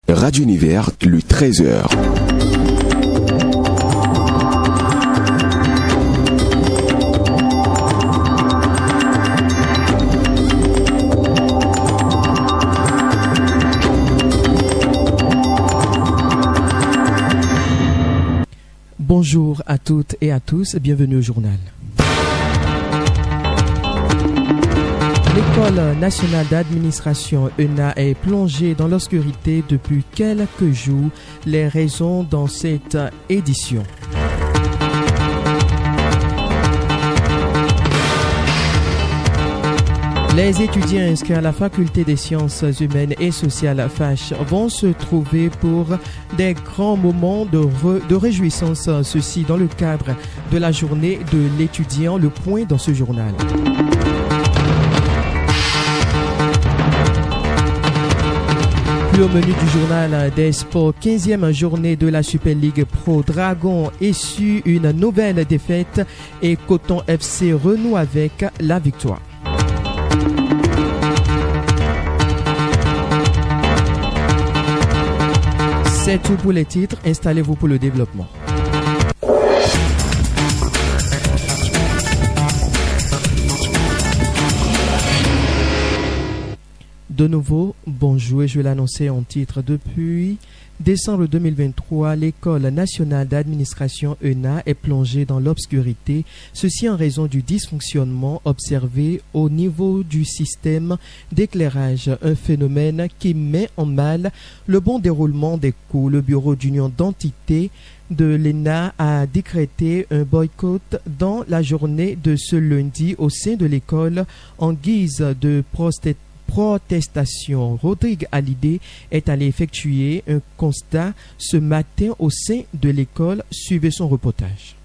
Radio Univers, le 13h. Bonjour à toutes et à tous, bienvenue au journal. L'École nationale d'administration ENA est plongée dans l'obscurité depuis quelques jours. Les raisons dans cette édition. Les étudiants inscrits à la faculté des sciences humaines et sociales FACH vont se trouver pour des grands moments de réjouissance, ceci dans le cadre de la journée de l'étudiant. Le point dans ce journal. Puis au menu du journal des sports, 15e journée de la Super League Pro, Dragon essuie une nouvelle défaite et Coton FC renoue avec la victoire. C'est tout pour les titres, installez-vous pour le développement. De nouveau, bonjour, et je vais l'annoncer en titre. Depuis décembre 2023, l'École nationale d'administration ENA est plongée dans l'obscurité, ceci en raison du dysfonctionnement observé au niveau du système d'éclairage, un phénomène qui met en mal le bon déroulement des cours. Le bureau d'union d'entité de l'ENA a décrété un boycott dans la journée de ce lundi au sein de l'école en guise de protestation. Rodrigue Hallyday est allé effectuer un constat ce matin au sein de l'école. Suivez son reportage.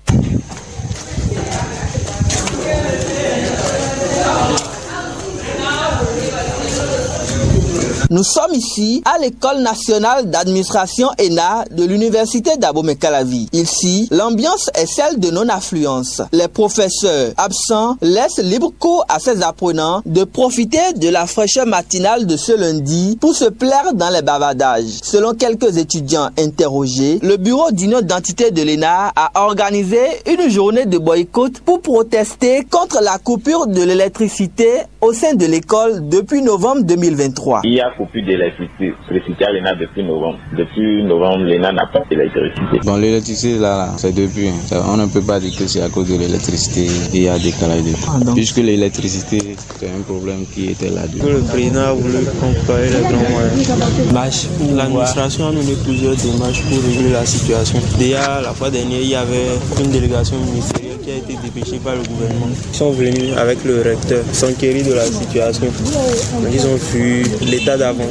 Nous sommes ici à l'École nationale d'administration ENA de l'Université d'Abomey-Calavi. Ici, l'ambiance est celle de non-affluence. Les professeurs absents laissent libre cours à ces apprenants de profiter de la fraîcheur matinale de ce lundi pour se plaire dans les bavardages. Selon quelques étudiants interrogés, le bureau d'union d'identité de l'ENA a organisé une journée de boycott pour protester contre la coupure de l'électricité au sein de l'école depuis novembre 2023. Il y a coupure d'électricité à l'ENA depuis novembre. Depuis novembre, l'ENA n'a pas d'électricité. Bon, l'électricité, là, c'est depuis. On ne peut pas dire que c'est à cause de l'électricité qu'il y a des décalage de temps. Puisque l'électricité, c'est un problème qui était là. Le président a voulu employer les grands moyens. L'administration a mené plusieurs démarches pour régler la situation. Déjà, la fois dernière, il y avait une délégation ministérielle qui a été dépêchée par le gouvernement. Ils sont venus avec le recteur s'enquérir de la situation. Ils ont vu l'état d'avancement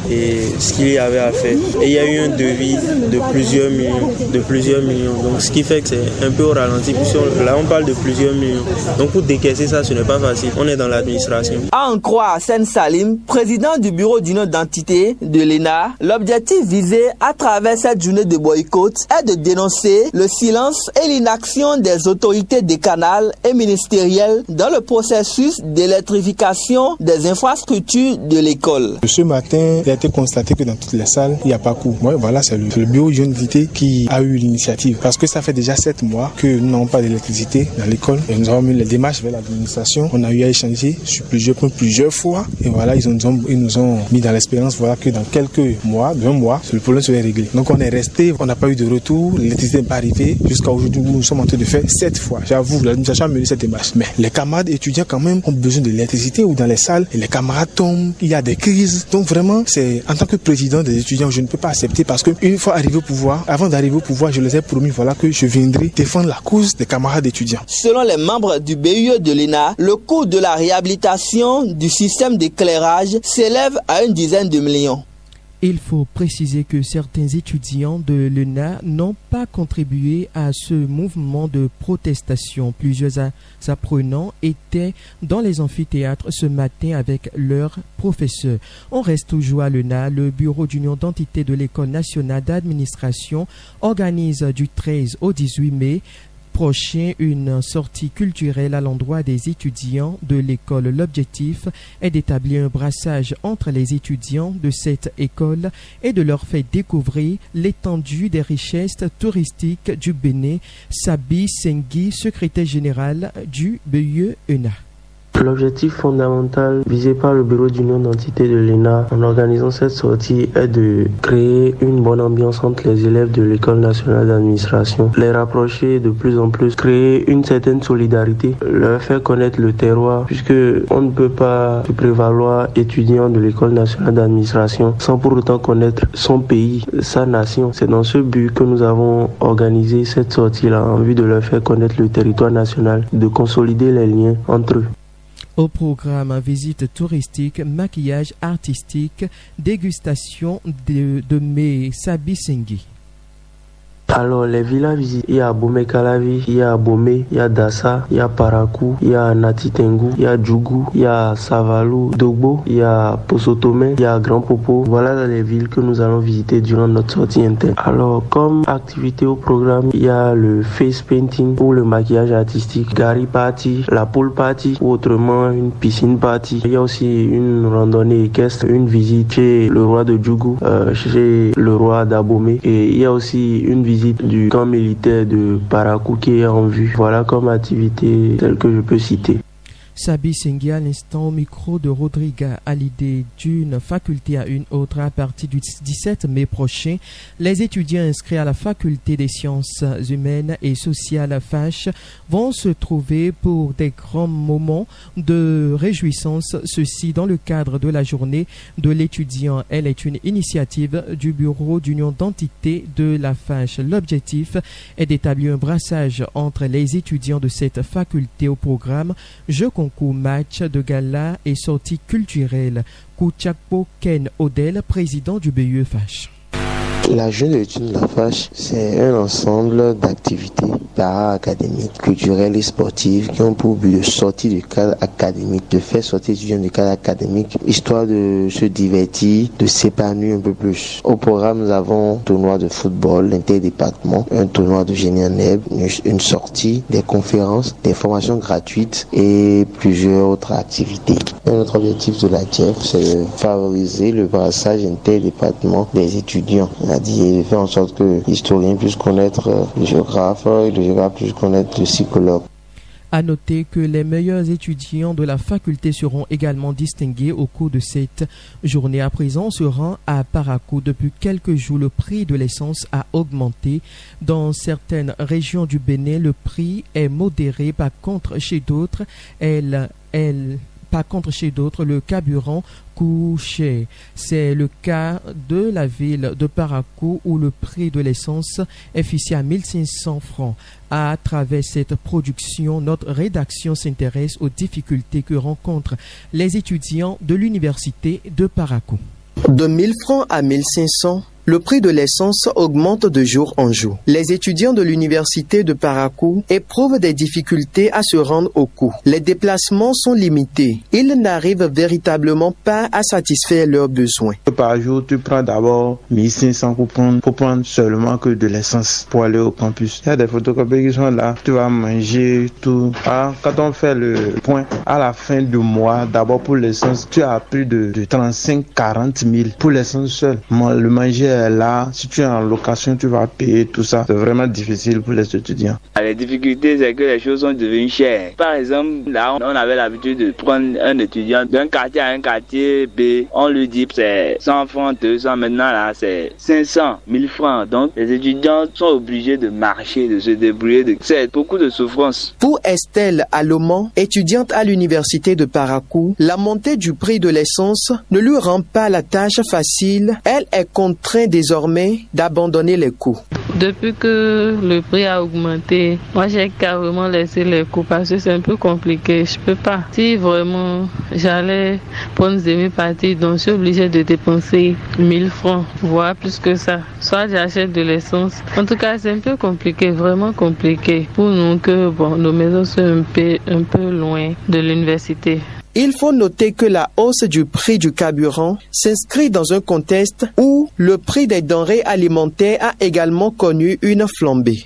et ce qu'il y avait à faire. Et il y a eu un devis de plusieurs millions. Donc ce qui fait que c'est un peu au ralenti. Là, on parle de plusieurs millions. Donc pour décaisser ça, ce n'est pas facile. On est dans l'administration. À en croire Hassan Salim, président du bureau d'union d'identité de l'ENA, l'objectif visé à travers cette journée de boycott est de dénoncer le silence et l'inaction des autorités décanales et ministérielles dans le processus d'électrification des infrastructures de l'école. Ce matin, il a été constaté que dans toutes les salles, il n'y a pas cours. Ouais, voilà, c'est le bureau d'union d'identité qui a eu l'initiative. Parce que ça fait déjà 7 mois que nous n'avons pas d'électricité dans l'école. Et nous avons mis les démarches vers l'administration. On a eu à échanger sur plusieurs points, plusieurs fois. Et voilà, ils nous ont mis dans l'espérance voilà, que dans quelques mois, 2 mois, le problème serait réglé. Donc on est resté, on n'a pas eu de retour, l'électricité n'est pas arrivée. Jusqu'à aujourd'hui, nous sommes en train de faire 7 fois. J'avoue, l'administration a mené cette démarche. Mais les camarades étudiants quand même ont besoin de l'électricité ou dans les salles. Et les camarades tombent, il y a des crises. Donc vraiment, c'est en tant que président des étudiants, je ne peux pas accepter parce qu'une fois arrivé au pouvoir, avant d'arriver au pouvoir, je les ai promis voilà, que je viendrai défendre la cause des camarades étudiants. Selon les membres du BUE de l'ENA, le coût de la réhabilitation du système d'éclairage s'élève à 10 millions. Il faut préciser que certains étudiants de l'ENA n'ont pas contribué à ce mouvement de protestation. Plusieurs apprenants étaient dans les amphithéâtres ce matin avec leurs professeurs. On reste toujours à l'ENA. Le bureau d'union d'entité de l'École nationale d'administration organise du 13 au 18 mai prochain, une sortie culturelle à l'endroit des étudiants de l'école. L'objectif est d'établir un brassage entre les étudiants de cette école et de leur faire découvrir l'étendue des richesses touristiques du Bénin. Sabi Sengui, secrétaire général du BUE ENA. L'objectif fondamental visé par le bureau d'union d'entité de l'ENA en organisant cette sortie est de créer une bonne ambiance entre les élèves de l'école nationale d'administration, les rapprocher de plus en plus, créer une certaine solidarité, leur faire connaître le terroir, puisque on ne peut pas se prévaloir étudiant de l'école nationale d'administration sans pour autant connaître son pays, sa nation. C'est dans ce but que nous avons organisé cette sortie-là en vue de leur faire connaître le territoire national, de consolider les liens entre eux. Au programme, visite touristique, maquillage artistique, dégustation de mets. Sabi Sengui. Alors, les villas visites, il y a Abomey-Calavi, il y a Abomey, il y a Dassa, il y a Parakou, il y a Natitengu, il y a Djougou, il y a Savalou, Dogbo, il y a Posotome, il y a Grand Popo. Voilà les villes que nous allons visiter durant notre sortie interne. Alors, comme activité au programme, il y a le face painting ou le maquillage artistique, Gary Party, la pool party ou autrement une piscine party. Il y a aussi une randonnée équestre, une visite chez le roi de Djougou, chez le roi d'Abomey. Et il y a aussi une visite du camp militaire de Parakou qui est en vue. Voilà comme activité telle que je peux citer. Sabi Sengui à l'instant au micro de Rodriga. À l'idée d'une faculté à une autre à partir du 17 mai prochain, les étudiants inscrits à la faculté des sciences humaines et sociales FACH vont se trouver pour des grands moments de réjouissance, ceci dans le cadre de la journée de l'étudiant. Elle est une initiative du bureau d'union d'entité de la FACH. L'objectif est d'établir un brassage entre les étudiants de cette faculté au programme jeux concours, match de gala et sorties culturelles. Kouchakpo Ken Odel, président du BUE FACH. La journée de l'étude de la FACH, c'est un ensemble d'activités para-académiques, culturelles et sportives qui ont pour but de sortir du cadre académique, de faire sortir les étudiants du cadre académique, histoire de se divertir, de s'épanouir un peu plus. Au programme, nous avons un tournoi de football, l'interdépartement, un tournoi de génie en herbe, une sortie, des conférences, des formations gratuites et plusieurs autres activités. Et notre objectif de la JEF, c'est de favoriser le brassage interdépartement des étudiants. C'est-à-dire faire en sorte que l'historien puisse connaître le géographe et le géographe puisse connaître le psychologue. À noter que les meilleurs étudiants de la faculté seront également distingués au cours de cette journée. À présent, on se rend à Parakou. Depuis quelques jours, le prix de l'essence a augmenté. Dans certaines régions du Bénin, le prix est modéré. Par contre, chez d'autres, le carburant coûte cher. C'est le cas de la ville de Parakou où le prix de l'essence est fixé à 1500 francs. À travers cette production, notre rédaction s'intéresse aux difficultés que rencontrent les étudiants de l'université de Parakou. De 1000 francs à 1500, le prix de l'essence augmente de jour en jour. Les étudiants de l'université de Parakou éprouvent des difficultés à se rendre au cours. Les déplacements sont limités. Ils n'arrivent véritablement pas à satisfaire leurs besoins. Par jour, tu prends d'abord 1500 pour prendre seulement que de l'essence pour aller au campus. Il y a des photocopies qui sont là. Tu vas manger, tout. Alors, quand on fait le point, à la fin du mois, d'abord pour l'essence, tu as plus de 35-40 000 pour l'essence seule. Le manger là, si tu es en location, tu vas payer tout ça. C'est vraiment difficile pour les étudiants. Les difficultés, c'est que les choses sont devenues chères. Par exemple, là, on avait l'habitude de prendre un étudiant d'un quartier à un quartier B. On lui dit c'est 100 francs, 200. Maintenant, là, c'est 500, 1000 francs. Donc, les étudiants sont obligés de marcher, de se débrouiller. C'est beaucoup de souffrance. Pour Estelle Alomant, étudiante à l'université de Parakou, la montée du prix de l'essence ne lui rend pas la tâche facile. Elle est contrainte désormais d'abandonner les cours. Depuis que le prix a augmenté, moi j'ai carrément laissé les cours parce que c'est un peu compliqué. Je peux pas. Si vraiment j'allais prendre demi-partie, donc je suis obligée de dépenser 1000 francs, voire plus que ça. Soit j'achète de l'essence. En tout cas, c'est un peu compliqué, vraiment compliqué pour nous que nos maisons sont un peu loin de l'université. Il faut noter que la hausse du prix du carburant s'inscrit dans un contexte où le prix des denrées alimentaires a également connu une flambée.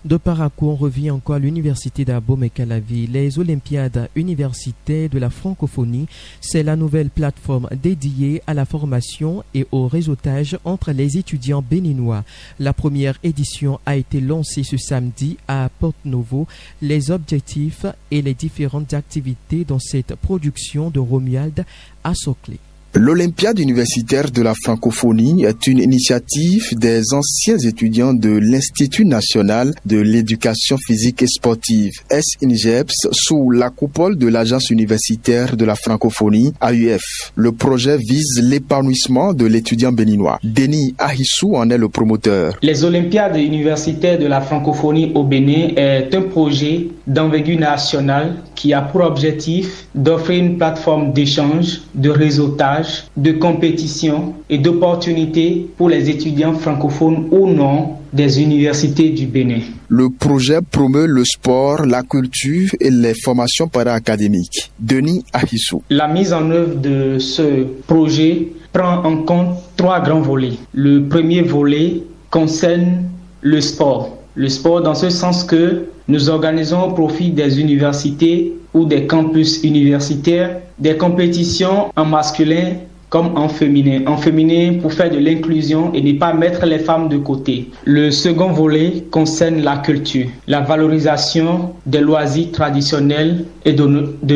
De Parakou, on revient encore à l'université d'Abomey-Calavi. Les Olympiades universitaires de la francophonie, c'est la nouvelle plateforme dédiée à la formation et au réseautage entre les étudiants béninois. La première édition a été lancée ce samedi à Porte-Novo. Les objectifs et les différentes activités dans cette production de Romuald Assoclé. L'Olympiade universitaire de la francophonie est une initiative des anciens étudiants de l'Institut national de l'éducation physique et sportive, SINGEPS, sous la coupole de l'Agence universitaire de la francophonie, AUF. Le projet vise l'épanouissement de l'étudiant béninois. Denis Ahissou en est le promoteur. Les Olympiades universitaires de la francophonie au Bénin est un projet d'envergure nationale qui a pour objectif d'offrir une plateforme d'échange, de réseautage, de compétition et d'opportunités pour les étudiants francophones ou non des universités du Bénin. Le projet promeut le sport, la culture et les formations para-académiques. Denis Ahissou. La mise en œuvre de ce projet prend en compte 3 grands volets. Le premier volet concerne le sport. Le sport dans ce sens que nous organisons au profit des universités ou des campus universitaires des compétitions en masculin comme en féminin. En féminin pour faire de l'inclusion et ne pas mettre les femmes de côté. Le second volet concerne la culture, la valorisation des loisirs traditionnels et de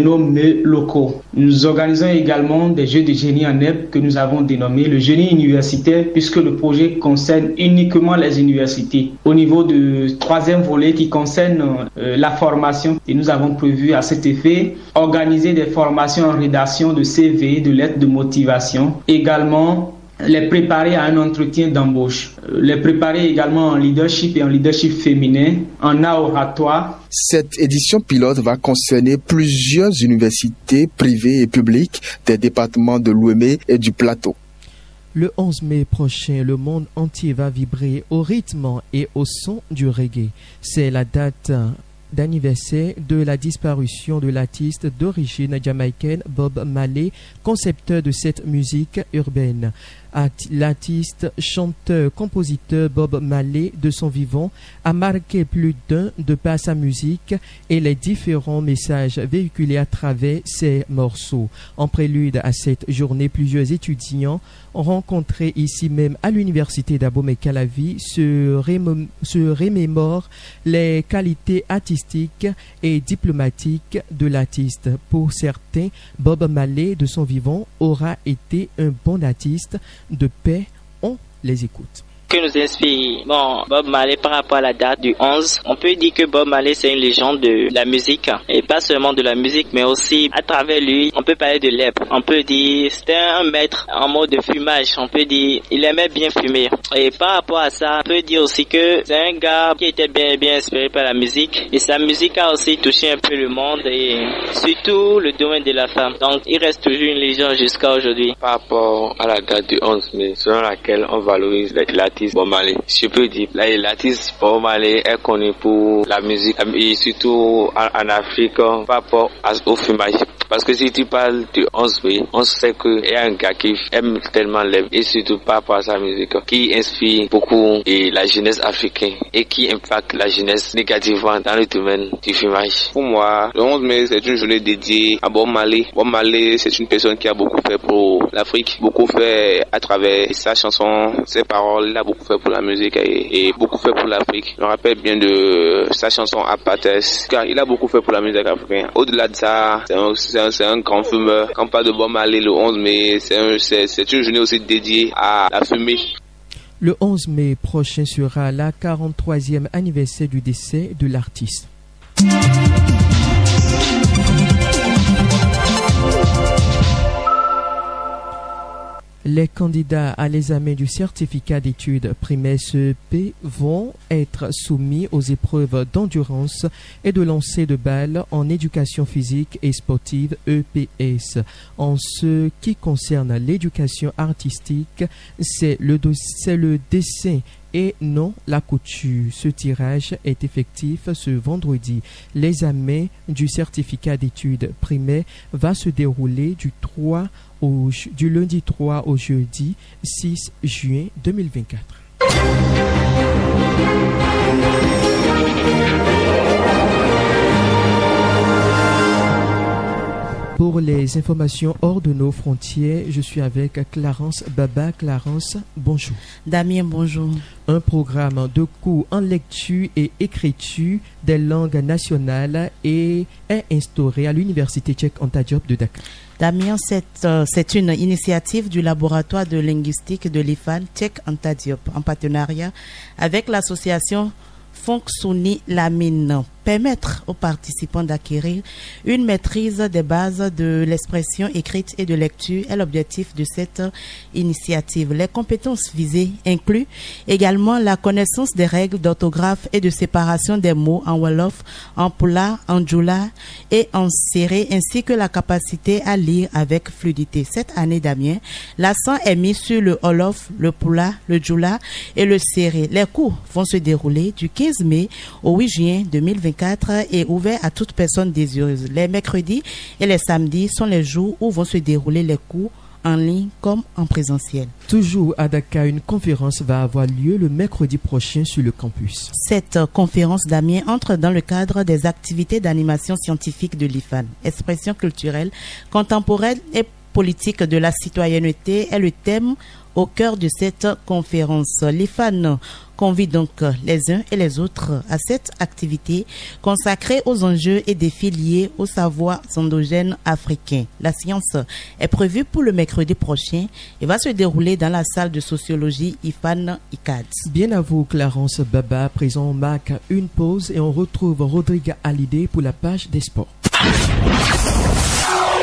nos mets locaux. Nous organisons également des jeux de génie en herbe que nous avons dénommés le génie universitaire puisque le projet concerne uniquement les universités. Au niveau du troisième volet qui concerne la formation, et nous avons prévu à cet effet organiser des formations en rédaction de CV, de lettres de motivation. Également, les préparer à un entretien d'embauche. Les préparer également en leadership et en leadership féminin, en art oratoire. Cette édition pilote va concerner plusieurs universités privées et publiques des départements de l'Ouémé et du Plateau. Le 11 mai prochain, le monde entier va vibrer au rythme et au son du reggae. C'est la date d'anniversaire de la disparition de l'artiste d'origine jamaïcaine Bob Marley, concepteur de cette musique urbaine. L'artiste, chanteur, compositeur Bob Marley, de son vivant, a marqué plus d'un de par sa musique et les différents messages véhiculés à travers ses morceaux. En prélude à cette journée, plusieurs étudiants rencontrés ici même à l'université d'Abomey-Calavi se remémorent les qualités artistiques et diplomatiques de l'artiste. Pour certains, Bob Marley, de son vivant, aura été un bon artiste de paix. On les écoute. Que nous inspire Bob Marley par rapport à la date du 11. On peut dire que Bob Marley c'est une légende de la musique et pas seulement de la musique mais aussi à travers lui on peut parler de l'herbe. On peut dire c'était un maître en mode de fumage. On peut dire il aimait bien fumer et par rapport à ça on peut dire aussi que c'est un gars qui était bien inspiré par la musique et sa musique a aussi touché un peu le monde et surtout le domaine de la femme. Donc il reste toujours une légende jusqu'à aujourd'hui. Par rapport à la date du 11 mai selon laquelle on valorise l'artiste Bob Marley. Je peux dire, l'artiste Bob Marley est connu pour la musique et surtout en Afrique par rapport au fumage. Parce que si tu parles du 11 mai, on sait qu'il y a un gars qui aime tellement l'herbe et surtout par rapport à sa musique qui inspire beaucoup et la jeunesse africaine et qui impacte la jeunesse négativement dans le domaine du fumage. Pour moi, le 11 mai c'est une journée dédiée à Bob Marley. Bob Marley c'est une personne qui a beaucoup fait pour l'Afrique, beaucoup fait à travers sa chanson, ses paroles, il a beaucoup fait pour la musique et beaucoup fait pour l'Afrique. Je me rappelle bien de sa chanson Apartheid, car il a beaucoup fait pour la musique africaine. Au-delà de ça, c'est un grand fumeur. Quand on parle de Bob Marley le 11 mai, c'est une journée aussi dédiée à la fumée. Le 11 mai prochain sera la 43e anniversaire du décès de l'artiste. Les candidats à l'examen du certificat d'études primaires CEP vont être soumis aux épreuves d'endurance et de lancer de balles en éducation physique et sportive EPS. En ce qui concerne l'éducation artistique, c'est le dessin et non la couture. Ce tirage est effectif ce vendredi. L'examen du certificat d'études primaires va se dérouler du lundi 3 au jeudi 6 juin 2024. Pour les informations hors de nos frontières, je suis avec Clarence Baba. Clarence, bonjour. Damien, bonjour. Un programme de cours en lecture et écriture des langues nationales est instauré à l'Université tchèque Anta Diop de Dakar. Damien, c'est une initiative du laboratoire de linguistique de l'IFAN tchèque Anta Diop en partenariat avec l'association Fonksuni Lamine. Permettre aux participants d'acquérir une maîtrise des bases de l'expression écrite et de lecture est l'objectif de cette initiative. Les compétences visées incluent également la connaissance des règles d'orthographe et de séparation des mots en Wolof, en Pula, en Djoula et en Séré, ainsi que la capacité à lire avec fluidité. Cette année, Damien, l'accent est mis sur le Wolof, le Pula, le Djoula et le Séré. Les cours vont se dérouler du 15 mai au 8 juin 2024 et ouvert à toute personne désireuse. Les mercredis et les samedis sont les jours où vont se dérouler les cours en ligne comme en présentiel. Toujours à Dakar, une conférence va avoir lieu le mercredi prochain sur le campus. Cette conférence, Damien, entre dans le cadre des activités d'animation scientifique de l'IFAN. Expression culturelle, contemporaine et politique de la citoyenneté est le thème au cœur de cette conférence. L'IFAN convie donc les uns et les autres à cette activité consacrée aux enjeux et défis liés aux savoirs endogènes africains. La séance est prévue pour le mercredi prochain et va se dérouler dans la salle de sociologie IFAN ICAD. Bien à vous, Clarence Baba. Présent, on marque une pause et on retrouve Rodrigue Hallyday pour la page des sports.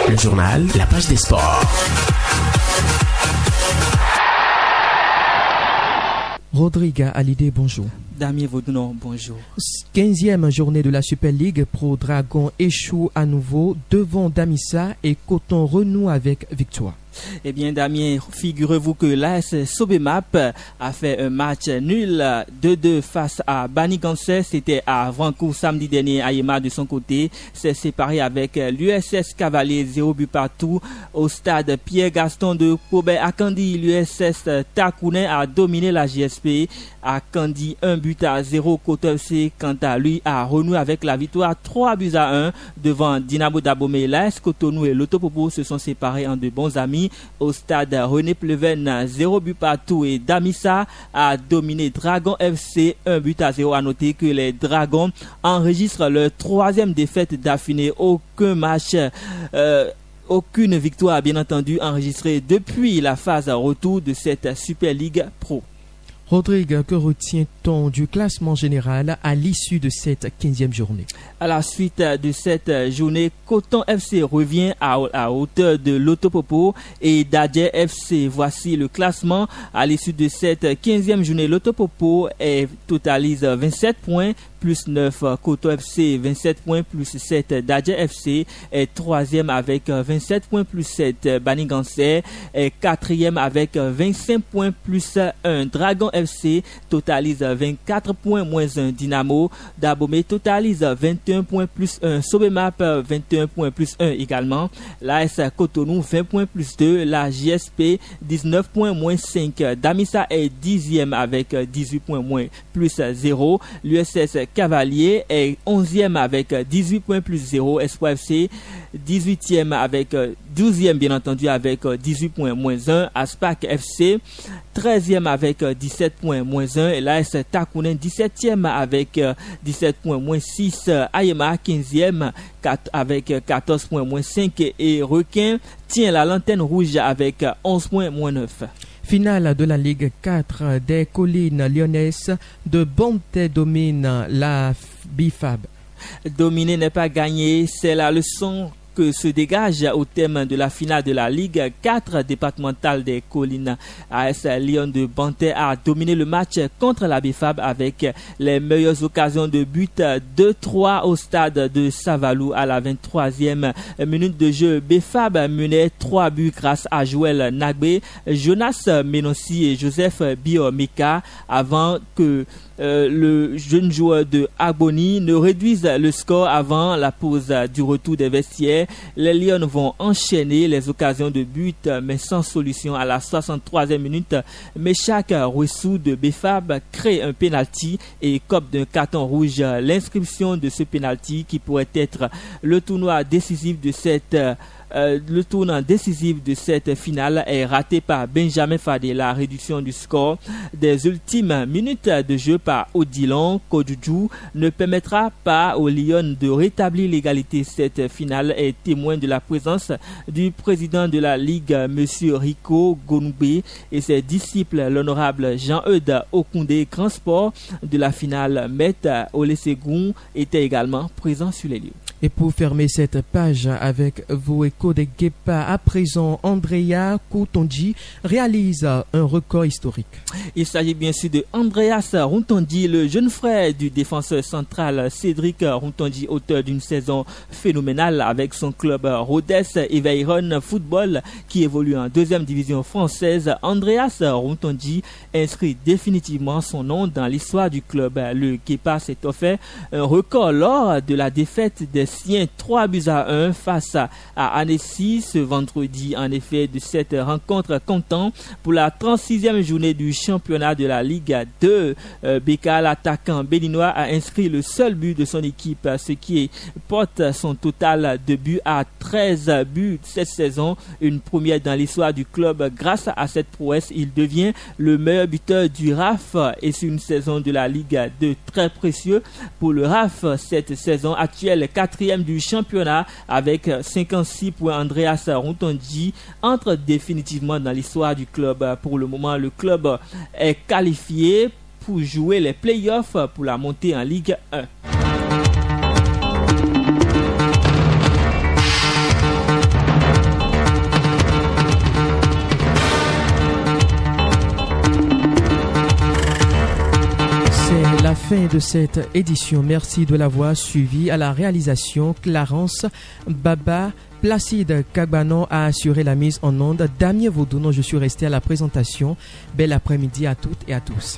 Le journal, la page des sports. Rodrigue Hallyday, bonjour. Damien Vaudounon, bonjour. 15e journée de la Super League Pro Dragon échoue à nouveau devant Damissa et Coton renoue avec victoire. Eh bien, Damien, figurez-vous que l'AS Sobemap a fait un match nul 2-2 face à Banigansé. C'était à Vancourt samedi dernier. Ayema, de son côté, s'est séparé avec l'USS Cavalier, 0 but partout. Au stade Pierre-Gaston de Kobe-Akandi, l'USS Takounen a dominé la JSP. À Kandi, 1 but à 0. Koto FC, quant à lui, a renoué avec la victoire 3 buts à 1 devant Dynamo Dabomey. L'AS Cotonou et l'Autopopo se sont séparés en de bons amis. Au stade René Pleven, 0 but partout et Damissa a dominé Dragon FC 1 but à 0. À noter que les Dragons enregistrent leur 3e défaite d'affilée. Aucune victoire bien entendu enregistrée depuis la phase retour de cette Super League Pro. Rodrigue, que retient-on du classement général à l'issue de cette 15e journée? À la suite de cette journée, Coton FC revient à hauteur de l'Autopopo et Dadje FC. Voici le classement à l'issue de cette 15e journée. L'Autopopo totalise 27 points plus 9. Coton FC 27 points plus 7. Dadje FC est 3e avec 27 points plus 7. Banigansé est 4e avec 25 points plus 1. Dragon FC totalise 24 points moins 1. Dynamo Dabomey totalise 21 points plus 1. Sobemap 21 points plus 1 également. L'AS Cotonou 20 points plus 2. La JSP 19 points moins 5. Damissa est 10e avec 18 points moins plus 0. L'USS Cavalier est 11e avec 18 points plus 0. Espoir FC 18e avec 12e bien entendu avec 18 points moins 1. Aspac FC 13e avec 17 points moins 1. Et l'AS Takounen 17e avec 17 points moins 6. Ayema 15e avec 14 points moins 5. Et Requin tient la lanterne rouge avec 11 points moins 9. Finale de la Ligue 4 des collines lyonnaises de Bonté domine la Bifab. Dominer n'est pas gagner, c'est la leçon que se dégage au thème de la finale de la Ligue 4 départementale des collines. AS Lyon de Bantais a dominé le match contre la Bifab avec les meilleures occasions de but 2-3 au stade de Savalou à la 23e minute de jeu. Bifab menait 3 buts grâce à Joël Nagbe, Jonas Menossi et Joseph Biomika avant que le jeune joueur de Aboni ne réduise le score avant la pause du retour des vestiaires. Les Lions vont enchaîner les occasions de but, mais sans solution. À la 63e minute, Meshak Rouessou de Befab crée un penalty et écope d'un carton rouge. L'inscription de ce penalty qui pourrait être le tournoi décisif de cette finale est raté par Benjamin Fadé. La réduction du score des ultimes minutes de jeu par Odilon Kodjoudjou ne permettra pas aux Lions de rétablir l'égalité. Cette finale est témoin de la présence du président de la Ligue, M. Rico Gonoubé, et ses disciples, l'honorable Jean-Eudes Okoundé, grand sport de la finale. Maître Olesegun était également présent sur les lieux. Et pour fermer cette page avec vos échos de Guépa, à présent, Andrea Koutonji réalise un record historique. Il s'agit bien sûr de Andreas Runtondi, le jeune frère du défenseur central Cédric Runtondi, auteur d'une saison phénoménale avec son club Rodez Eveiron Football qui évolue en 2e division française. Andreas Runtondi inscrit définitivement son nom dans l'histoire du club. Le Guépa s'est offert un record lors de la défaite des Siens 3-1 face à Annecy ce vendredi. En effet, de cette rencontre comptant pour la 36e journée du championnat de la Ligue 2, Beka, l'attaquant béninois, a inscrit le seul but de son équipe, ce qui porte son total de buts à 13 buts cette saison, une première dans l'histoire du club. Grâce à cette prouesse, il devient le meilleur buteur du RAF et c'est une saison de la Ligue 2 très précieux pour le RAF. Cette saison actuelle, 4e du championnat avec 56 points. Andreas Runtondi entre définitivement dans l'histoire du club. Pour le moment, le club est qualifié pour jouer les playoffs pour la montée en Ligue 1. La fin de cette édition. Merci de l'avoir suivi. À la réalisation, Clarence Baba, Placide Kagbanon a assuré la mise en onde. Damien Vaudounon, je suis resté à la présentation. Bel après-midi à toutes et à tous.